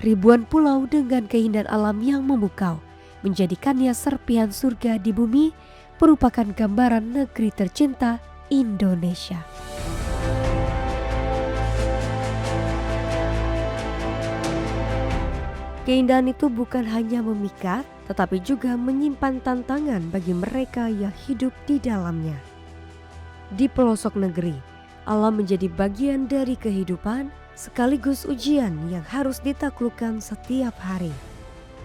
Ribuan pulau dengan keindahan alam yang memukau menjadikannya serpihan surga di bumi, merupakan gambaran negeri tercinta Indonesia. Keindahan itu bukan hanya memikat, tetapi juga menyimpan tantangan bagi mereka yang hidup di dalamnya. Di pelosok negeri, alam menjadi bagian dari kehidupan sekaligus ujian yang harus ditaklukkan setiap hari.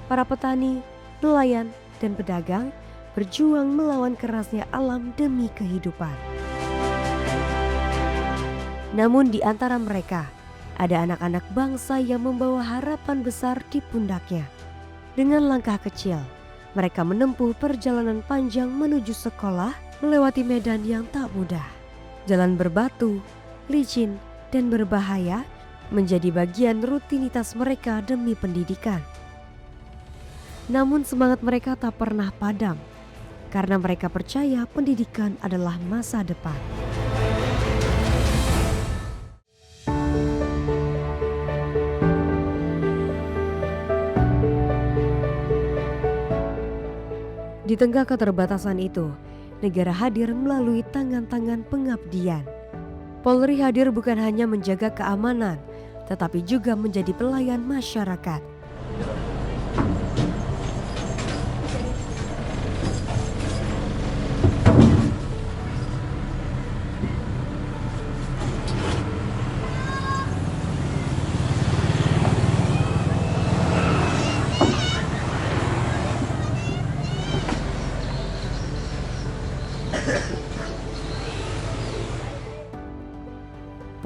Para petani, nelayan, dan pedagang berjuang melawan kerasnya alam demi kehidupan. Namun di antara mereka, ada anak-anak bangsa yang membawa harapan besar di pundaknya. Dengan langkah kecil, mereka menempuh perjalanan panjang menuju sekolah melewati medan yang tak mudah. Jalan berbatu, licin, dan berbahaya menjadi bagian rutinitas mereka demi pendidikan. Namun semangat mereka tak pernah padam, karena mereka percaya pendidikan adalah masa depan. Di tengah keterbatasan itu, negara hadir melalui tangan-tangan pengabdian. Polri hadir bukan hanya menjaga keamanan, tetapi juga menjadi pelayan masyarakat.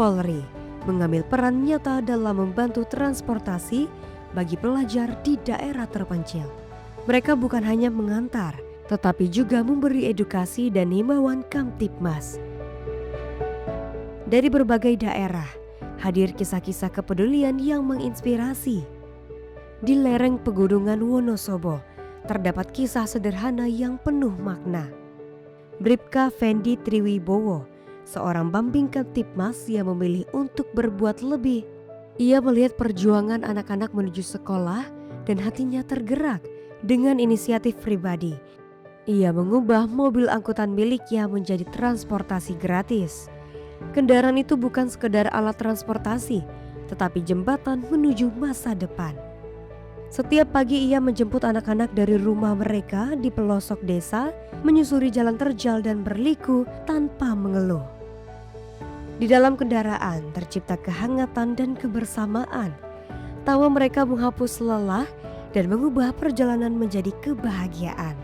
Polri mengambil peran nyata dalam membantu transportasi bagi pelajar di daerah terpencil. Mereka bukan hanya mengantar, tetapi juga memberi edukasi dan himbauan Kamtibmas. Dari berbagai daerah, hadir kisah-kisah kepedulian yang menginspirasi. Di lereng pegunungan Wonosobo, terdapat kisah sederhana yang penuh makna. Bribka Fendi Triwibowo, seorang Bambing Kamtibmas yang memilih untuk berbuat lebih. Ia melihat perjuangan anak-anak menuju sekolah dan hatinya tergerak dengan inisiatif pribadi. Ia mengubah mobil angkutan miliknya menjadi transportasi gratis. Kendaraan itu bukan sekedar alat transportasi, tetapi jembatan menuju masa depan. Setiap pagi ia menjemput anak-anak dari rumah mereka di pelosok desa, menyusuri jalan terjal dan berliku tanpa mengeluh. Di dalam kendaraan tercipta kehangatan dan kebersamaan. Tawa mereka menghapus lelah dan mengubah perjalanan menjadi kebahagiaan.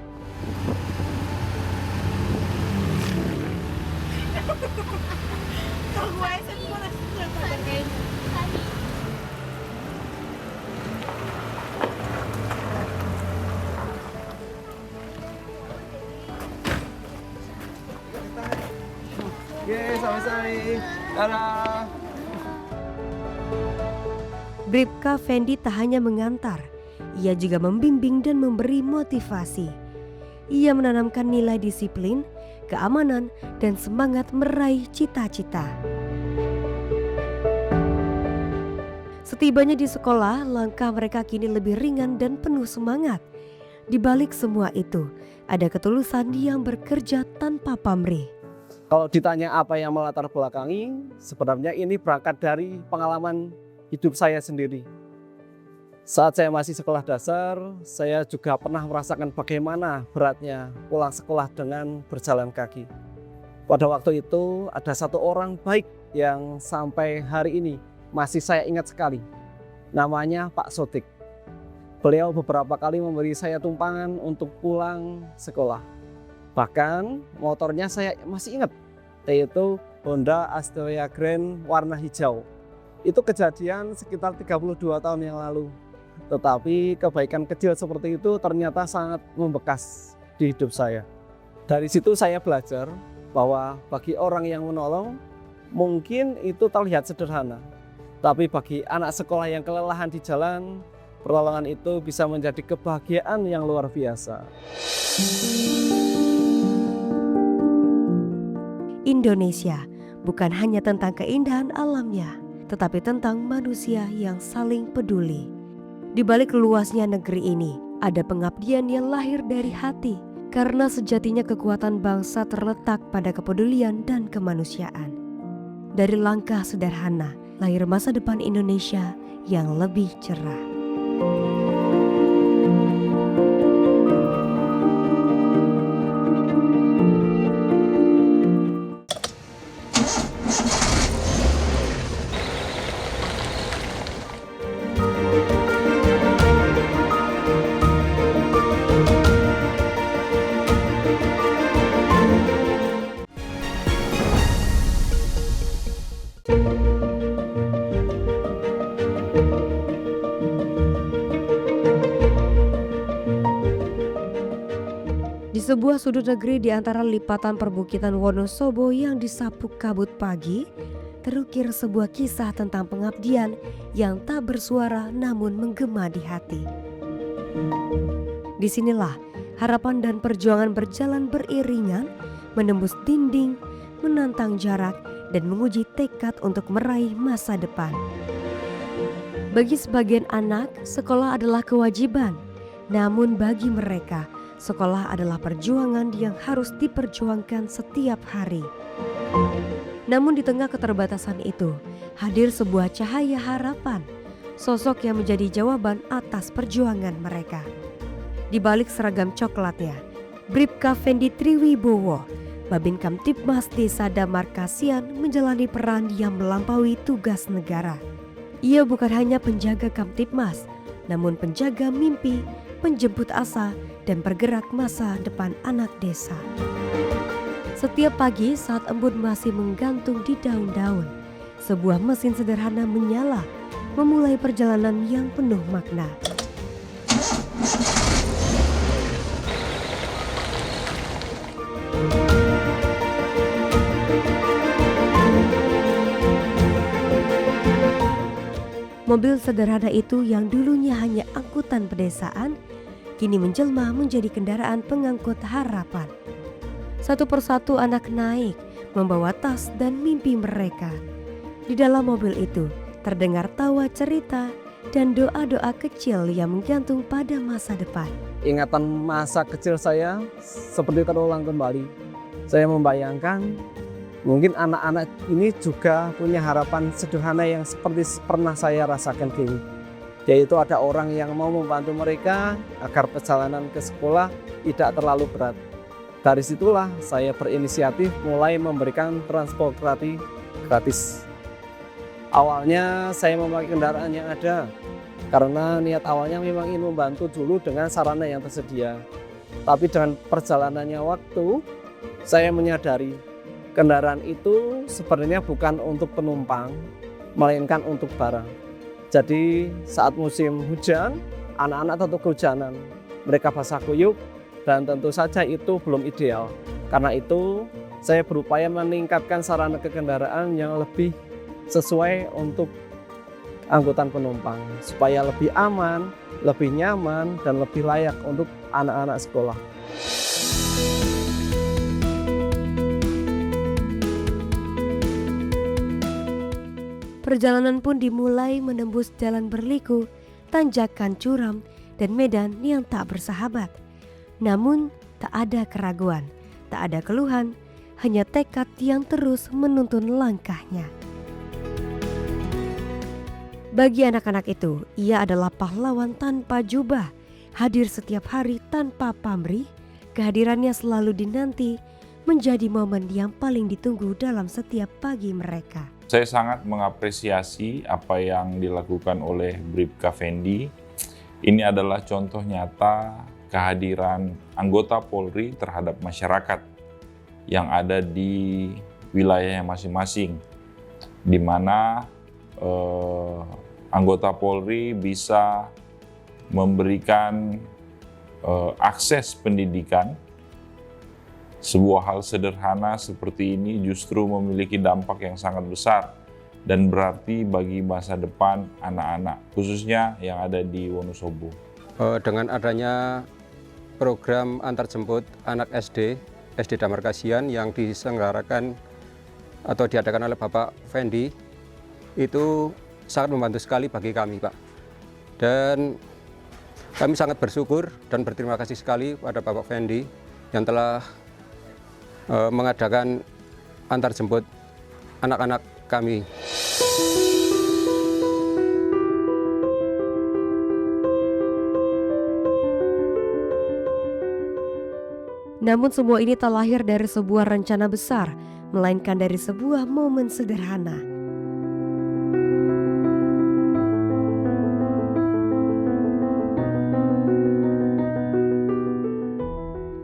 Sama-sama. Dadah. Bribka Fendi tak hanya mengantar, ia juga membimbing dan memberi motivasi. Ia menanamkan nilai disiplin, keamanan, dan semangat meraih cita-cita. Setibanya di sekolah, langkah mereka kini lebih ringan dan penuh semangat. Di balik semua itu, ada ketulusan yang bekerja tanpa pamrih. Kalau ditanya apa yang melatar belakangi, sebenarnya ini berangkat dari pengalaman hidup saya sendiri. Saat saya masih sekolah dasar, saya juga pernah merasakan bagaimana beratnya pulang sekolah dengan berjalan kaki. Pada waktu itu ada satu orang baik yang sampai hari ini masih saya ingat sekali. Namanya Pak Sodik. Beliau beberapa kali memberi saya tumpangan untuk pulang sekolah. Bahkan motornya saya masih ingat, yaitu Honda Astrea Grand warna hijau. Itu kejadian sekitar 32 tahun yang lalu. Tetapi kebaikan kecil seperti itu ternyata sangat membekas di hidup saya. Dari situ saya belajar bahwa bagi orang yang menolong, mungkin itu terlihat sederhana. Tapi bagi anak sekolah yang kelelahan di jalan, pertolongan itu bisa menjadi kebahagiaan yang luar biasa. Indonesia bukan hanya tentang keindahan alamnya, tetapi tentang manusia yang saling peduli. Di balik luasnya negeri ini, ada pengabdian yang lahir dari hati, karena sejatinya kekuatan bangsa terletak pada kepedulian dan kemanusiaan. Dari langkah sederhana, lahir masa depan Indonesia yang lebih cerah. Di sebuah sudut negeri di antara lipatan perbukitan Wonosobo yang disapu kabut pagi, terukir sebuah kisah tentang pengabdian yang tak bersuara namun menggema di hati. Disinilah harapan dan perjuangan berjalan beriringan, menembus dinding, menantang jarak, dan menguji tekad untuk meraih masa depan. Bagi sebagian anak, sekolah adalah kewajiban, namun bagi mereka, sekolah adalah perjuangan yang harus diperjuangkan setiap hari. Namun di tengah keterbatasan itu, hadir sebuah cahaya harapan, sosok yang menjadi jawaban atas perjuangan mereka. Di balik seragam coklatnya, Bribka Fendi Triwibowo, Babin Kamtibmas Desa Damar Kasian menjalani peran yang melampaui tugas negara. Ia bukan hanya penjaga Kamtibmas, namun penjaga mimpi, penjemput asa, dan bergerak masa depan anak desa. Setiap pagi saat embun masih menggantung di daun-daun, sebuah mesin sederhana menyala, memulai perjalanan yang penuh makna. Mobil sederhana itu yang dulunya hanya angkutan pedesaan, kini menjelma menjadi kendaraan pengangkut harapan. Satu persatu anak naik, membawa tas dan mimpi mereka. Di dalam mobil itu terdengar tawa cerita dan doa-doa kecil yang menggantung pada masa depan. Ingatan masa kecil saya seperti terulang kembali. Saya membayangkan mungkin anak-anak ini juga punya harapan sederhana yang seperti pernah saya rasakan dulu. Yaitu ada orang yang mau membantu mereka agar perjalanan ke sekolah tidak terlalu berat. Dari situlah saya berinisiatif mulai memberikan transportasi gratis. Awalnya saya memakai kendaraan yang ada, karena niat awalnya memang ingin membantu dulu dengan sarana yang tersedia. Tapi dengan perjalanannya waktu, saya menyadari kendaraan itu sebenarnya bukan untuk penumpang, melainkan untuk barang. Jadi saat musim hujan, anak-anak tentu kehujanan, mereka basah kuyup, dan tentu saja itu belum ideal. Karena itu saya berupaya meningkatkan sarana kendaraan yang lebih sesuai untuk angkutan penumpang, supaya lebih aman, lebih nyaman, dan lebih layak untuk anak-anak sekolah. Perjalanan pun dimulai menembus jalan berliku, tanjakan curam, dan medan yang tak bersahabat. Namun tak ada keraguan, tak ada keluhan, hanya tekad yang terus menuntun langkahnya. Bagi anak-anak itu, ia adalah pahlawan tanpa jubah, hadir setiap hari tanpa pamrih, kehadirannya selalu dinanti, menjadi momen yang paling ditunggu dalam setiap pagi mereka. Saya sangat mengapresiasi apa yang dilakukan oleh Bribka Fendi. Ini adalah contoh nyata kehadiran anggota Polri terhadap masyarakat yang ada di wilayahnya masing-masing, di mana anggota Polri bisa memberikan akses pendidikan. Sebuah hal sederhana seperti ini justru memiliki dampak yang sangat besar dan berarti bagi masa depan anak-anak, khususnya yang ada di Wonosobo. Dengan adanya program antarjemput anak SD Damar Kasian yang diselenggarakan atau diadakan oleh Bapak Fendi, itu sangat membantu sekali bagi kami, Pak. Dan kami sangat bersyukur dan berterima kasih sekali pada Bapak Fendi yang telah mengadakan antar jemput anak-anak kami. Namun semua ini tak lahir dari sebuah rencana besar, melainkan dari sebuah momen sederhana.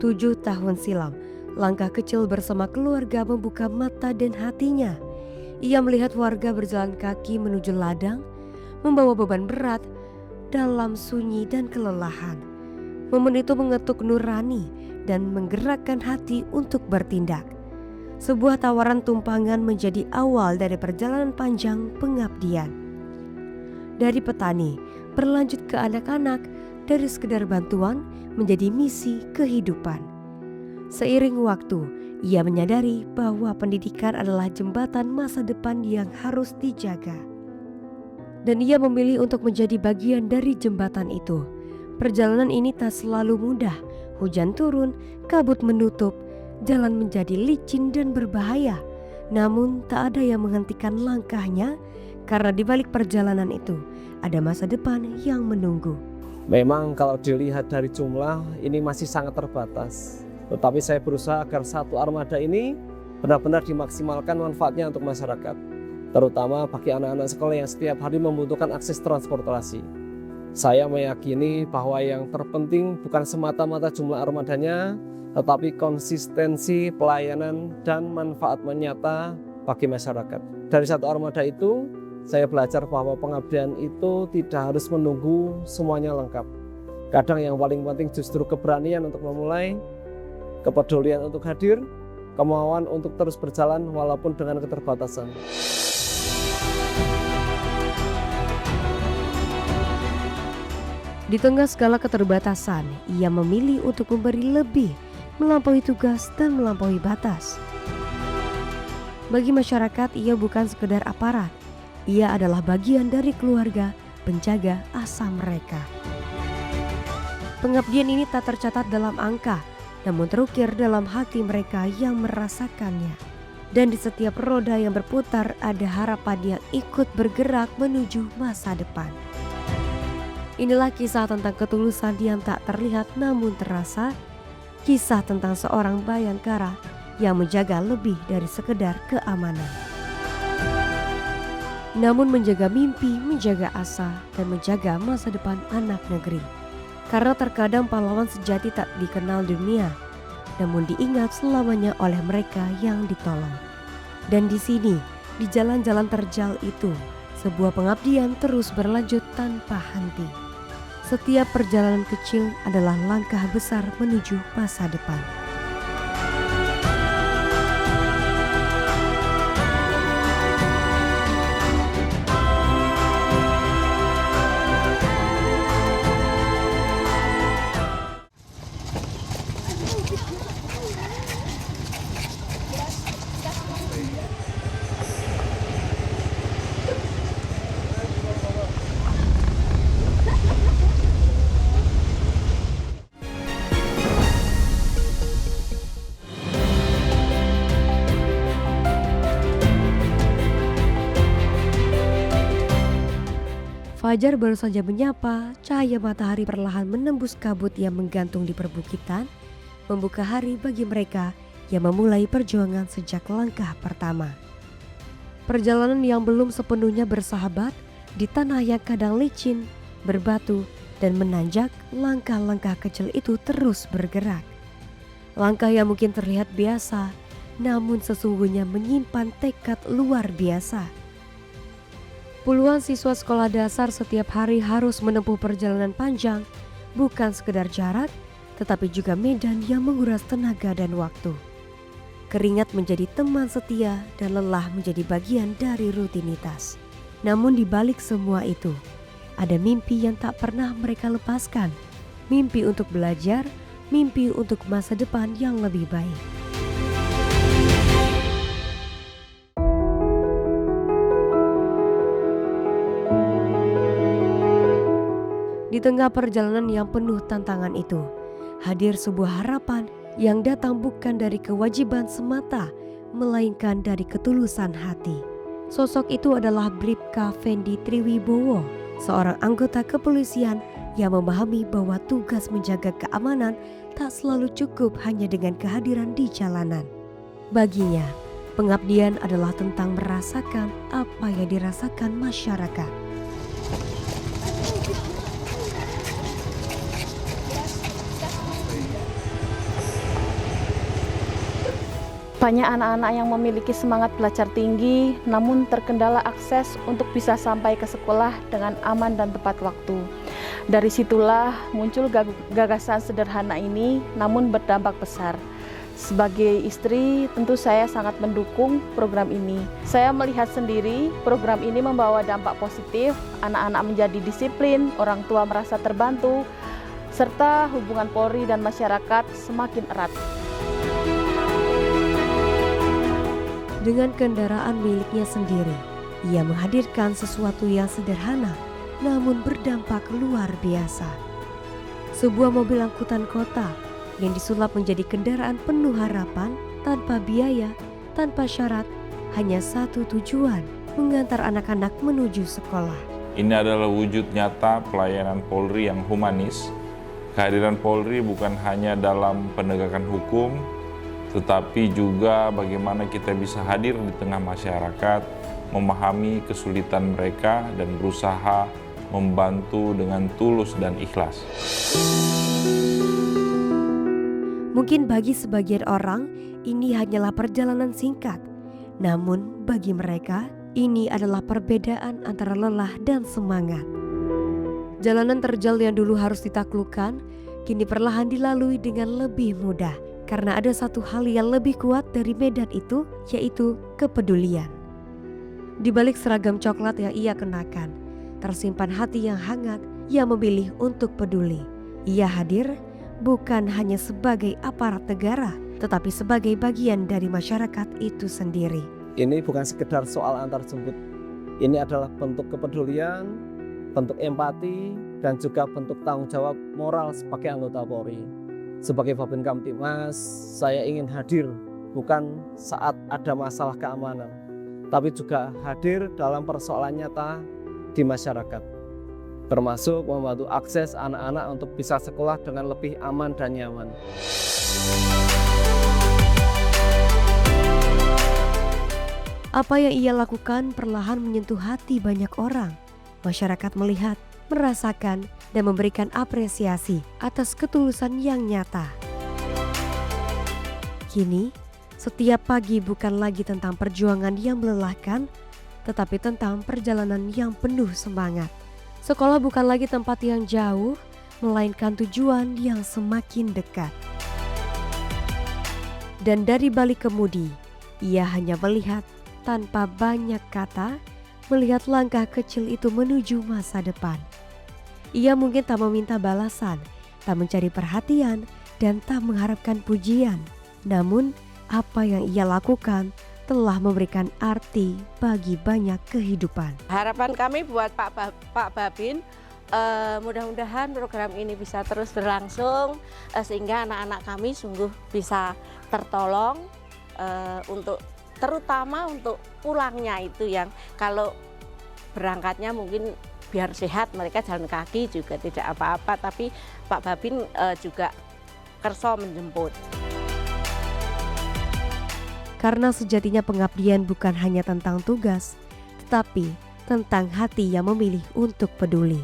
7 tahun silam, langkah kecil bersama keluarga membuka mata dan hatinya. Ia melihat warga berjalan kaki menuju ladang, membawa beban berat dalam sunyi dan kelelahan. Momen itu mengetuk nurani dan menggerakkan hati untuk bertindak. Sebuah tawaran tumpangan menjadi awal dari perjalanan panjang pengabdian. Dari petani, berlanjut ke anak-anak, dari sekedar bantuan menjadi misi kehidupan. Seiring waktu, ia menyadari bahwa pendidikan adalah jembatan masa depan yang harus dijaga. Dan ia memilih untuk menjadi bagian dari jembatan itu. Perjalanan ini tak selalu mudah. Hujan turun, kabut menutup, jalan menjadi licin dan berbahaya. Namun tak ada yang menghentikan langkahnya karena di balik perjalanan itu ada masa depan yang menunggu. Memang kalau dilihat dari jumlah ini masih sangat terbatas. Tetapi saya berusaha agar satu armada ini benar-benar dimaksimalkan manfaatnya untuk masyarakat. Terutama bagi anak-anak sekolah yang setiap hari membutuhkan akses transportasi. Saya meyakini bahwa yang terpenting bukan semata-mata jumlah armadanya, tetapi konsistensi pelayanan dan manfaat nyata bagi masyarakat. Dari satu armada itu, saya belajar bahwa pengabdian itu tidak harus menunggu semuanya lengkap. Kadang yang paling penting justru keberanian untuk memulai, kepedulian untuk hadir, kemauan untuk terus berjalan walaupun dengan keterbatasan. Di tengah segala keterbatasan, ia memilih untuk memberi lebih, melampaui tugas dan melampaui batas. Bagi masyarakat, ia bukan sekedar aparat. Ia adalah bagian dari keluarga penjaga asa mereka. Pengabdian ini tak tercatat dalam angka, namun terukir dalam hati mereka yang merasakannya. Dan di setiap roda yang berputar ada harapan yang ikut bergerak menuju masa depan. Inilah kisah tentang ketulusan yang tak terlihat namun terasa. Kisah tentang seorang bayangkara yang menjaga lebih dari sekedar keamanan. Namun menjaga mimpi, menjaga asa, dan menjaga masa depan anak negeri. Karena terkadang pahlawan sejati tak dikenal dunia, namun diingat selamanya oleh mereka yang ditolong. Dan di sini, di jalan-jalan terjal itu, sebuah pengabdian terus berlanjut tanpa henti. Setiap perjalanan kecil adalah langkah besar menuju masa depan. Fajar baru saja menyapa, cahaya matahari perlahan menembus kabut yang menggantung di perbukitan, membuka hari bagi mereka yang memulai perjuangan sejak langkah pertama. Perjalanan yang belum sepenuhnya bersahabat di tanah yang kadang licin, berbatu, dan menanjak, langkah-langkah kecil itu terus bergerak. Langkah yang mungkin terlihat biasa, namun sesungguhnya menyimpan tekad luar biasa. Puluhan siswa sekolah dasar setiap hari harus menempuh perjalanan panjang, bukan sekedar jarak, tetapi juga medan yang menguras tenaga dan waktu. Keringat menjadi teman setia dan lelah menjadi bagian dari rutinitas. Namun di balik semua itu, ada mimpi yang tak pernah mereka lepaskan. Mimpi untuk belajar, mimpi untuk masa depan yang lebih baik. Di tengah perjalanan yang penuh tantangan itu, hadir sebuah harapan yang datang bukan dari kewajiban semata, melainkan dari ketulusan hati. Sosok itu adalah Bribka Fendi Triwibowo, seorang anggota kepolisian yang memahami bahwa tugas menjaga keamanan tak selalu cukup hanya dengan kehadiran di jalanan. Baginya, pengabdian adalah tentang merasakan apa yang dirasakan masyarakat. Banyak anak-anak yang memiliki semangat belajar tinggi, namun terkendala akses untuk bisa sampai ke sekolah dengan aman dan tepat waktu. Dari situlah muncul gagasan sederhana ini, namun berdampak besar. Sebagai istri, tentu saya sangat mendukung program ini. Saya melihat sendiri program ini membawa dampak positif, anak-anak menjadi disiplin, orang tua merasa terbantu, serta hubungan Polri dan masyarakat semakin erat. Dengan kendaraan miliknya sendiri, ia menghadirkan sesuatu yang sederhana namun berdampak luar biasa. Sebuah mobil angkutan kota yang disulap menjadi kendaraan penuh harapan, tanpa biaya, tanpa syarat, hanya satu tujuan, mengantar anak-anak menuju sekolah. Ini adalah wujud nyata pelayanan Polri yang humanis. Kehadiran Polri bukan hanya dalam penegakan hukum, tetapi juga bagaimana kita bisa hadir di tengah masyarakat, memahami kesulitan mereka dan berusaha membantu dengan tulus dan ikhlas. Mungkin bagi sebagian orang, ini hanyalah perjalanan singkat. Namun bagi mereka, ini adalah perbedaan antara lelah dan semangat. Jalanan terjal yang dulu harus ditaklukkan, kini perlahan dilalui dengan lebih mudah. Karena ada satu hal yang lebih kuat dari medan itu, yaitu kepedulian. Di balik seragam coklat yang ia kenakan, tersimpan hati yang hangat yang memilih untuk peduli. Ia hadir bukan hanya sebagai aparat negara, tetapi sebagai bagian dari masyarakat itu sendiri. Ini bukan sekedar soal antar jemput. Ini adalah bentuk kepedulian, bentuk empati, dan juga bentuk tanggung jawab moral sebagai anggota Polri. Sebagai Babin Kamtibmas, saya ingin hadir bukan saat ada masalah keamanan, tapi juga hadir dalam persoalan nyata di masyarakat, termasuk membantu akses anak-anak untuk bisa sekolah dengan lebih aman dan nyaman. Apa yang ia lakukan perlahan menyentuh hati banyak orang. Masyarakat melihat, merasakan, dan memberikan apresiasi atas ketulusan yang nyata. Kini, setiap pagi bukan lagi tentang perjuangan yang melelahkan, tetapi tentang perjalanan yang penuh semangat. Sekolah bukan lagi tempat yang jauh, melainkan tujuan yang semakin dekat. Dan dari balik kemudi, ia hanya melihat tanpa banyak kata, melihat langkah kecil itu menuju masa depan. Ia mungkin tak meminta balasan, tak mencari perhatian, dan tak mengharapkan pujian. Namun, apa yang ia lakukan telah memberikan arti bagi banyak kehidupan. Harapan kami buat Pak Babin, mudah-mudahan program ini bisa terus berlangsung, sehingga anak-anak kami sungguh bisa tertolong, terutama untuk pulangnya itu yang kalau berangkatnya mungkin biar sehat, mereka jalan kaki juga tidak apa-apa, tapi Pak Babin juga kerso menjemput. Karena sejatinya pengabdian bukan hanya tentang tugas, tetapi tentang hati yang memilih untuk peduli,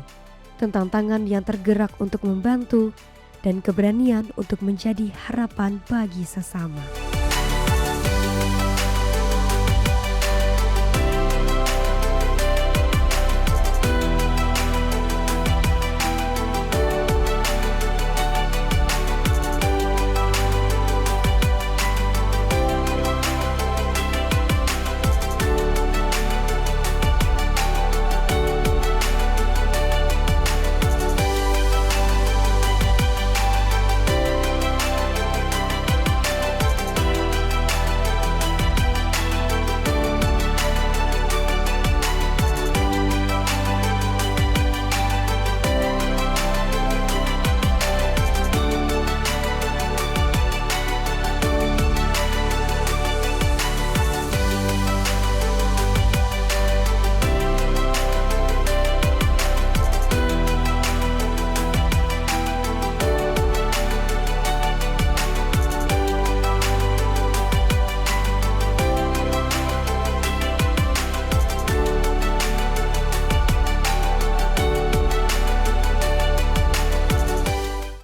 tentang tangan yang tergerak untuk membantu, dan keberanian untuk menjadi harapan bagi sesama.